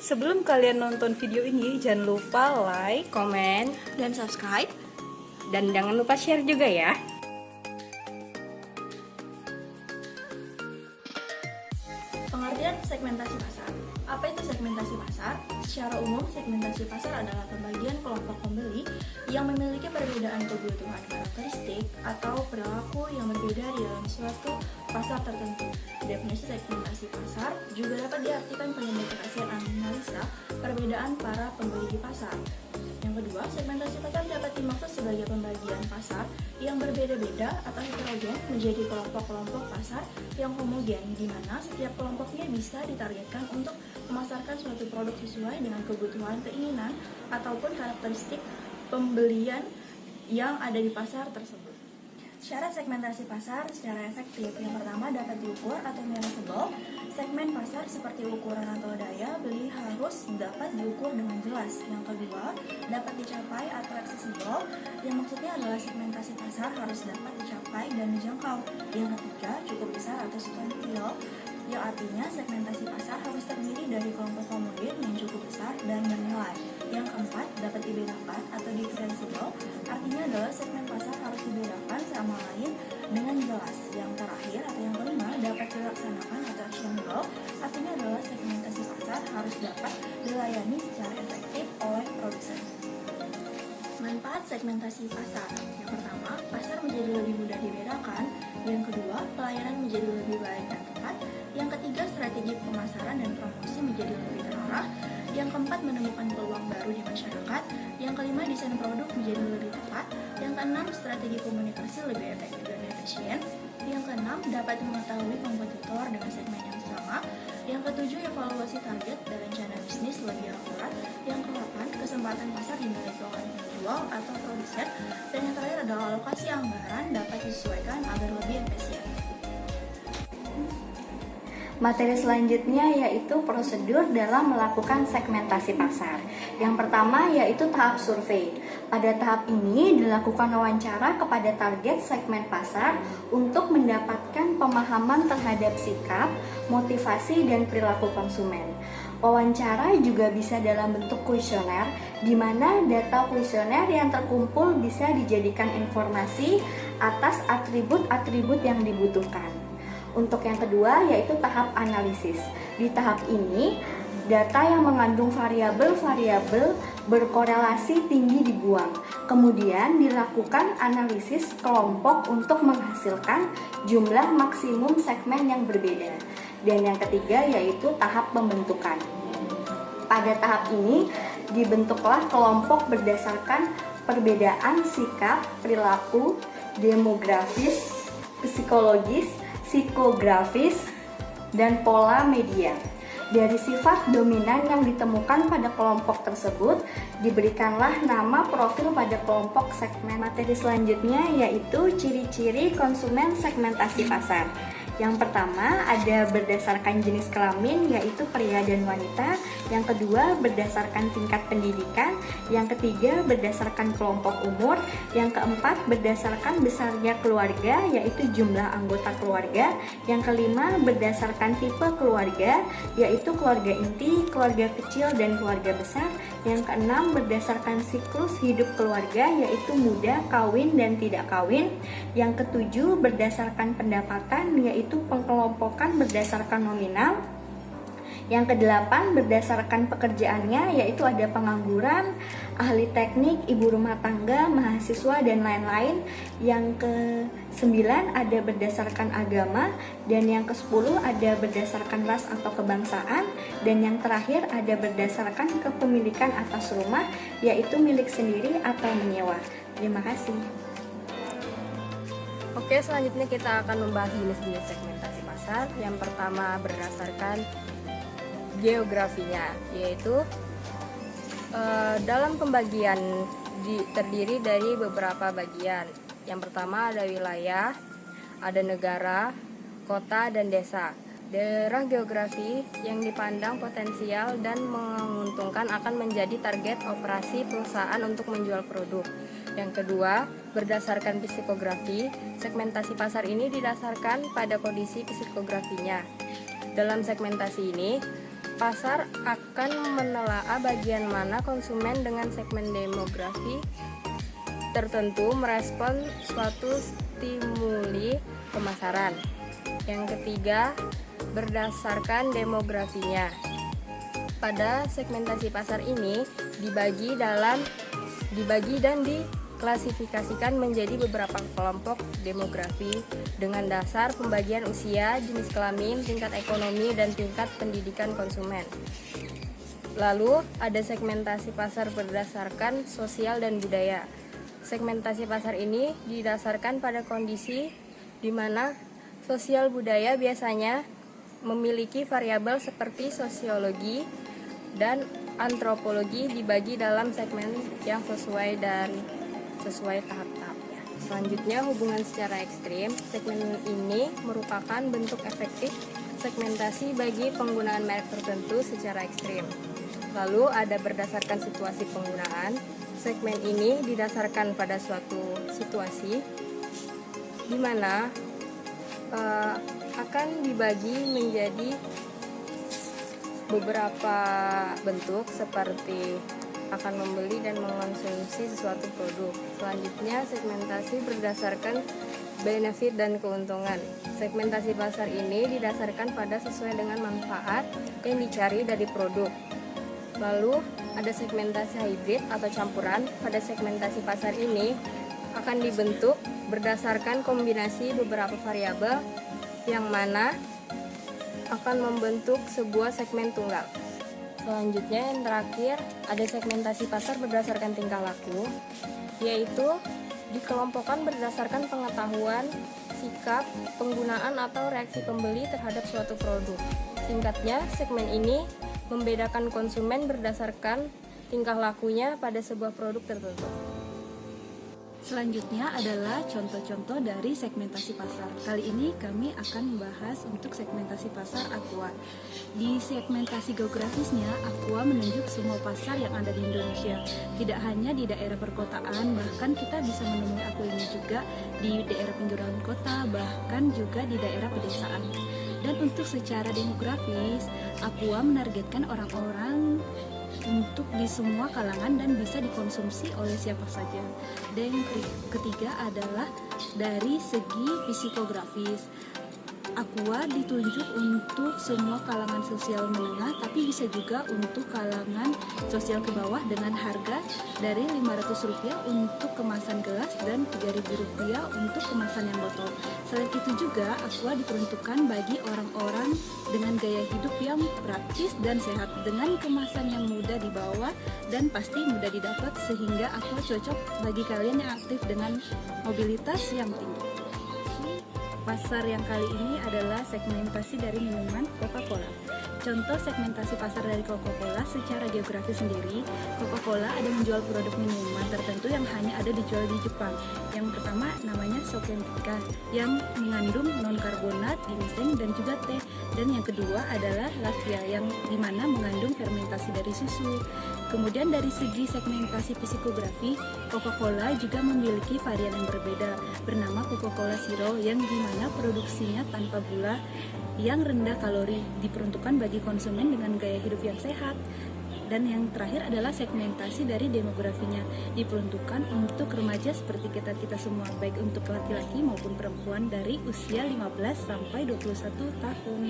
Sebelum kalian nonton video ini, jangan lupa like, komen, dan subscribe. dan jangan lupa share juga ya. Pengertian segmentasi pasar. Apa itu segmentasi pasar? Secara umum, segmentasi pasar adalah pembagian kelompok pembeli yang memiliki perbedaan kebutuhan karakteristik atau perilaku yang berbeda di dalam suatu pasar tertentu. Definisi segmentasi pasar juga dapat diartikan pengintegrasian analisa perbedaan para pembeli di pasar. Yang kedua, segmentasi pasar dapat dimaksud sebagai pembagian pasar yang berbeda-beda atau heterogen menjadi kelompok-kelompok pasar yang homogen, di mana setiap kelompoknya bisa ditargetkan untuk memasarkan suatu produk sesuai dengan kebutuhan, keinginan, ataupun karakteristik pembelian yang ada di pasar tersebut. Syarat segmentasi pasar secara efektif. Yang pertama, dapat diukur atau measurable. Segmen pasar seperti ukuran atau daya beli harus dapat diukur dengan jelas. Yang kedua, dapat dicapai atau accessible. Yang maksudnya adalah segmentasi pasar harus dapat dicapai dan dijangkau. Yang ketiga, cukup besar atau substansial. Yang artinya segmentasi pasar harus terdiri dari kelompok homogen yang cukup besar dan bernilai. Yang keempat, dapat dibedakan atau differentiable. Artinya adalah segmen pasar harus dibedakan sama lain dengan jelas. Yang terakhir atau yang kelima, dapat dilaksanakan atau actionable. Artinya adalah segmentasi pasar harus dapat dilayani secara efektif oleh produsen. Manfaat segmentasi pasar. Yang pertama, pasar menjadi lebih mudah dibedakan. Yang kedua, pelayanan menjadi lebih baik dan tepat. Yang ketiga, strategi pemasaran dan promosi menjadi lebih terarah. Yang keempat, menemukan peluang baru di masyarakat. Yang kelima, desain produk menjadi lebih tepat. Yang keenam, strategi komunikasi lebih efektif dan efisien. Yang keenam, dapat mengetahui kompetitor dengan segmen yang sama. Yang ketujuh, evaluasi target dan rencana bisnis lebih akurat. Yang kedelapan, kesempatan pasar dimiliki oleh penjual atau produsen. Dan yang terakhir adalah alokasi anggaran dapat disesuaikan agar lebih efisien. Materi selanjutnya yaitu prosedur dalam melakukan segmentasi pasar. Yang pertama yaitu tahap survei. Pada tahap ini dilakukan wawancara kepada target segmen pasar untuk mendapatkan pemahaman terhadap sikap, motivasi, dan perilaku konsumen. Wawancara juga bisa dalam bentuk kuesioner, di mana data kuesioner yang terkumpul bisa dijadikan informasi atas atribut-atribut yang dibutuhkan. Untuk yang kedua yaitu tahap analisis. Di tahap ini, data yang mengandung variabel-variabel berkorelasi tinggi dibuang. Kemudian dilakukan analisis kelompok untuk menghasilkan jumlah maksimum segmen yang berbeda. Dan yang ketiga yaitu tahap pembentukan. Pada tahap ini dibentuklah kelompok berdasarkan perbedaan sikap, perilaku, demografis, psikologis, psikografis, dan pola media. Dari sifat dominan yang ditemukan pada kelompok tersebut, diberikanlah nama profil pada kelompok segmen. Materi selanjutnya yaitu ciri-ciri konsumen segmentasi pasar. Yang pertama ada berdasarkan jenis kelamin yaitu pria dan wanita. Yang kedua berdasarkan tingkat pendidikan. Yang ketiga berdasarkan kelompok umur. Yang keempat berdasarkan besarnya keluarga yaitu jumlah anggota keluarga. Yang kelima berdasarkan tipe keluarga yaitu keluarga inti, keluarga kecil, dan keluarga besar. Yang keenam berdasarkan siklus hidup keluarga yaitu muda, kawin, dan tidak kawin. Yang ketujuh berdasarkan pendapatan yaitu pengkelompokan berdasarkan nominal. Yang kedelapan berdasarkan pekerjaannya yaitu ada pengangguran, ahli teknik, ibu rumah tangga, mahasiswa, dan lain-lain. Yang kesembilan ada berdasarkan agama. Dan yang kesepuluh ada berdasarkan ras atau kebangsaan. Dan yang terakhir ada berdasarkan kepemilikan atas rumah yaitu milik sendiri atau menyewa. Terima kasih. Oke, selanjutnya kita akan membahas jenis-jenis segmentasi pasar. Yang pertama berdasarkan geografinya, yaitu dalam pembagian terdiri dari beberapa bagian. Yang pertama ada wilayah, ada negara, kota, dan desa. Daerah geografi yang dipandang potensial dan menguntungkan akan menjadi target operasi perusahaan untuk menjual produk. Yang kedua, berdasarkan psikografi, segmentasi pasar ini didasarkan pada kondisi psikografinya. Dalam segmentasi ini, Pasar akan menelaah bagian mana konsumen dengan segmen demografi tertentu merespon suatu stimuli pemasaran. Yang ketiga, berdasarkan demografinya. Pada segmentasi pasar ini dibagi dan diklasifikasikan menjadi beberapa kelompok demografi dengan dasar pembagian usia, jenis kelamin, tingkat ekonomi, dan tingkat pendidikan konsumen. Lalu ada segmentasi pasar berdasarkan sosial dan budaya. Segmentasi pasar ini didasarkan pada kondisi di mana sosial budaya biasanya memiliki variabel seperti sosiologi dan antropologi dibagi dalam segmen yang sesuai tahap-tahapnya. Selanjutnya, hubungan secara ekstrim. Segmen ini merupakan bentuk efektif segmentasi bagi penggunaan merek tertentu secara ekstrim. Lalu ada berdasarkan situasi penggunaan. Segmen ini didasarkan pada suatu situasi di mana akan dibagi menjadi beberapa bentuk seperti akan membeli dan mengonsumsi sesuatu produk. Selanjutnya, segmentasi berdasarkan benefit dan keuntungan. Segmentasi pasar ini didasarkan pada sesuai dengan manfaat yang dicari dari produk. Lalu ada segmentasi hybrid atau campuran. Pada segmentasi pasar ini akan dibentuk berdasarkan kombinasi beberapa variabel yang mana akan membentuk sebuah segmen tunggal. Selanjutnya yang terakhir ada segmentasi pasar berdasarkan tingkah laku, yaitu dikelompokkan berdasarkan pengetahuan, sikap, penggunaan atau reaksi pembeli terhadap suatu produk. Singkatnya, segmen ini membedakan konsumen berdasarkan tingkah lakunya pada sebuah produk tertentu. Selanjutnya adalah contoh-contoh dari segmentasi pasar. Kali ini kami akan membahas untuk segmentasi pasar Aqua. Di segmentasi geografisnya, Aqua menunjuk semua pasar yang ada di Indonesia. Tidak hanya di daerah perkotaan, bahkan kita bisa menemui Aqua ini juga di daerah pinggiran kota, bahkan juga di daerah pedesaan. Dan untuk secara demografis, Aqua menargetkan orang-orang untuk di semua kalangan dan bisa dikonsumsi oleh siapa saja. Dan yang ketiga adalah dari segi psikografis. Aqua ditunjuk untuk semua kalangan sosial menengah, tapi bisa juga untuk kalangan sosial ke bawah dengan harga dari Rp500 untuk kemasan gelas dan Rp3.000 untuk kemasan yang botol. Selain itu juga Aqua diperuntukkan bagi orang-orang dengan gaya hidup yang praktis dan sehat, dengan kemasan yang mudah dibawa dan pasti mudah didapat, sehingga Aqua cocok bagi kalian yang aktif dengan mobilitas yang tinggi. Pasar yang kali ini adalah segmentasi dari minuman Coca-Cola. Contoh segmentasi pasar dari Coca-Cola secara geografis sendiri, Coca-Cola ada menjual produk minuman tertentu yang hanya ada dijual di Jepang. Yang pertama namanya Sokentika yang mengandung non-karbonat, ginseng, dan juga teh. Dan yang kedua adalah Latvia yang dimana mengandung fermentasi dari susu. Kemudian dari segi segmentasi psikografi, Coca-Cola juga memiliki varian yang berbeda bernama Coca-Cola Zero yang dimana produksinya tanpa gula, yang rendah kalori, diperuntukkan bagi konsumen dengan gaya hidup yang sehat. Dan yang terakhir adalah segmentasi dari demografinya, diperuntukkan untuk remaja seperti kita semua, baik untuk laki-laki maupun perempuan dari usia 15 sampai 21 tahun.